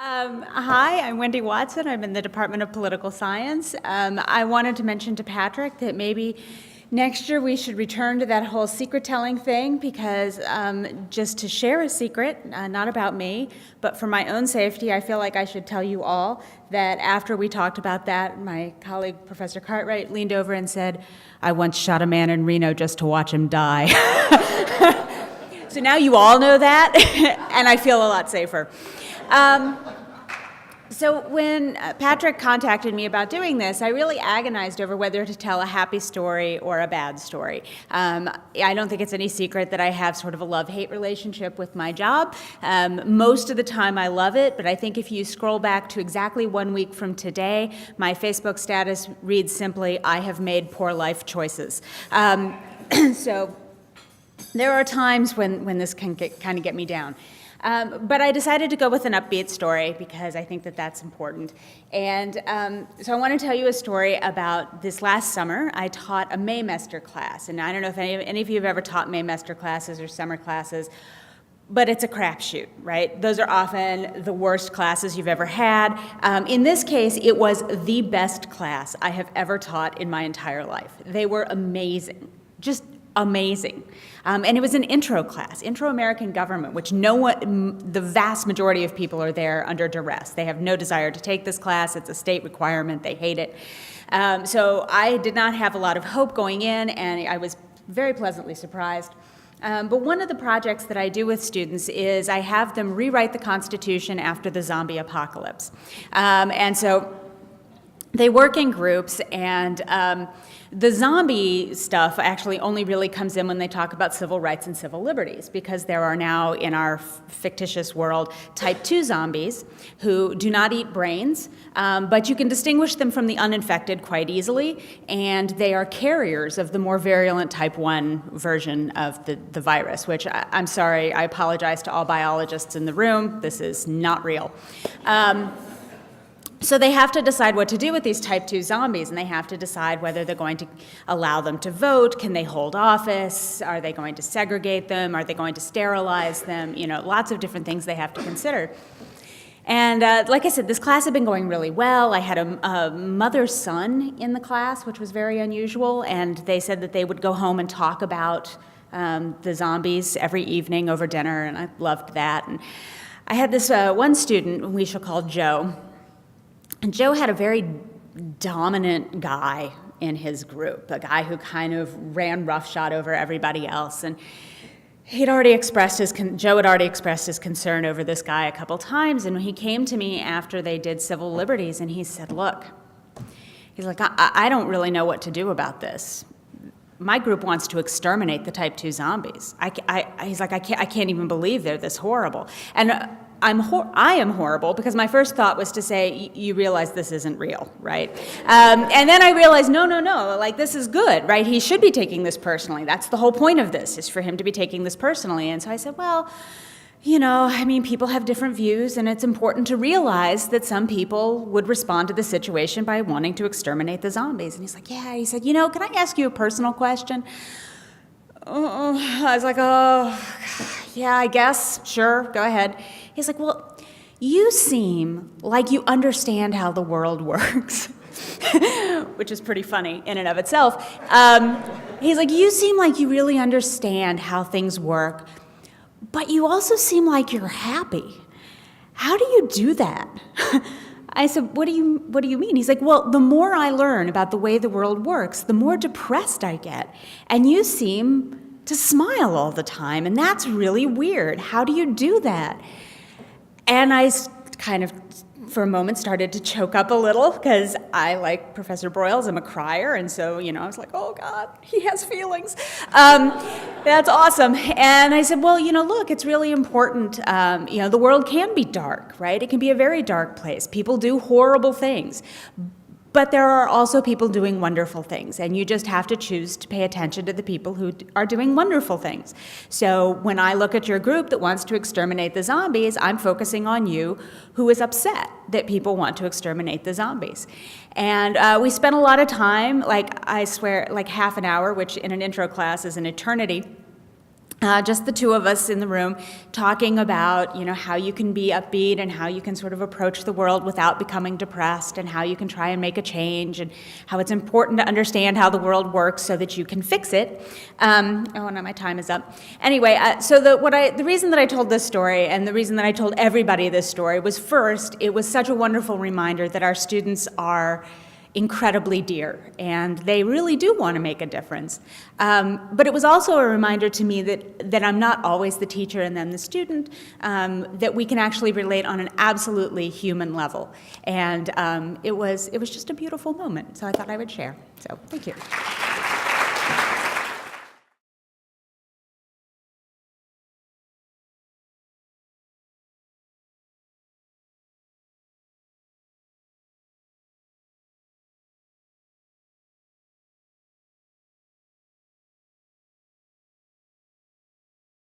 Hi, I'm Wendy Watson. I'm in the Department of Political Science. I wanted to mention to Patrick that maybe next year we should return to that whole secret-telling thing because just to share a secret, not about me, but for my own safety, I feel like I should tell you all that after we talked about that, my colleague, Professor Cartwright, leaned over and said, "I once shot a man in Reno just to watch him die." So now you all know that, and I feel a lot safer. So when Patrick contacted me about doing this, I really agonized over whether to tell a happy story or a bad story. I don't think it's any secret that I have sort of a love-hate relationship with my job. Most of the time I love it, but I think if you scroll back to exactly 1 week from today, my Facebook status reads simply, "I have made poor life choices." So there are times when this can kind of get me down. But I decided to go with an upbeat story because I think that that's important. And so I want to tell you a story about this last summer. I taught a Maymester class. And I don't know if any of you have ever taught Maymester classes or summer classes, but it's a crapshoot, right? Those are often the worst classes you've ever had. In this case, it was the best class I have ever taught in my entire life. They were amazing, just amazing. And it was an intro class, Intro American Government, which the vast majority of people are there under duress. They have no desire to take this class. It's a state requirement. They hate it. So I did not have a lot of hope going in, and I was very pleasantly surprised. But one of the projects that I do with students is I have them rewrite the Constitution after the zombie apocalypse. And so they work in groups, and the zombie stuff actually only really comes in when they talk about civil rights and civil liberties, because there are now in our fictitious world type 2 zombies who do not eat brains, but you can distinguish them from the uninfected quite easily, and they are carriers of the more virulent type 1 version of the virus, which I'm sorry, I apologize to all biologists in the room, this is not real. So they have to decide what to do with these type 2 zombies, and they have to decide whether they're going to allow them to vote, can they hold office, are they going to segregate them, are they going to sterilize them, lots of different things they have to consider. And like I said, this class had been going really well. I had a mother-son in the class, which was very unusual, and they said that they would go home and talk about the zombies every evening over dinner, and I loved that. And I had this one student, we shall call Joe. And Joe had a very dominant guy in his group, a guy who kind of ran roughshod over everybody else. And Joe had already expressed his concern over this guy a couple times. And when he came to me after they did civil liberties, and he said, "Look," he's like, I don't really know what to do about this. My group wants to exterminate the type 2 zombies. He's like, I can't even believe they're this horrible. And I am horrible because my first thought was to say, you realize this isn't real, right? And then I realized, no, like this is good, right? He should be taking this personally. That's the whole point of this, is for him to be taking this personally. And so I said, well, people have different views, and it's important to realize that some people would respond to the situation by wanting to exterminate the zombies. And he's like, yeah. He said, can I ask you a personal question? I was like, oh, yeah, I guess, sure, go ahead. He's like, well, you seem like you understand how the world works, which is pretty funny in and of itself. He's like, you seem like you really understand how things work, but you also seem like you're happy. How do you do that? I said, what do you mean? He's like, well, the more I learn about the way the world works, the more depressed I get. And you seem to smile all the time, and that's really weird. How do you do that? And I kind of, for a moment, started to choke up a little, because I, like Professor Broyles, am a crier, and so, I was like, oh, God, he has feelings. That's awesome. And I said, well, look, it's really important. The world can be dark, right? It can be a very dark place. People do horrible things. But there are also people doing wonderful things, and you just have to choose to pay attention to the people who are doing wonderful things. So when I look at your group that wants to exterminate the zombies, I'm focusing on you who is upset that people want to exterminate the zombies. And we spent a lot of time, I swear, half an hour, which in an intro class is an eternity, just the two of us in the room, talking about, how you can be upbeat and how you can sort of approach the world without becoming depressed, and how you can try and make a change, and how it's important to understand how the world works so that you can fix it. Oh, no, my time is up. Anyway, so the reason that I told this story, and the reason that I told everybody this story, was first, it was such a wonderful reminder that our students are incredibly dear, and they really do want to make a difference. But it was also a reminder to me that I'm not always the teacher and then the student, that we can actually relate on an absolutely human level. And it was just a beautiful moment, so I thought I would share. So, thank you.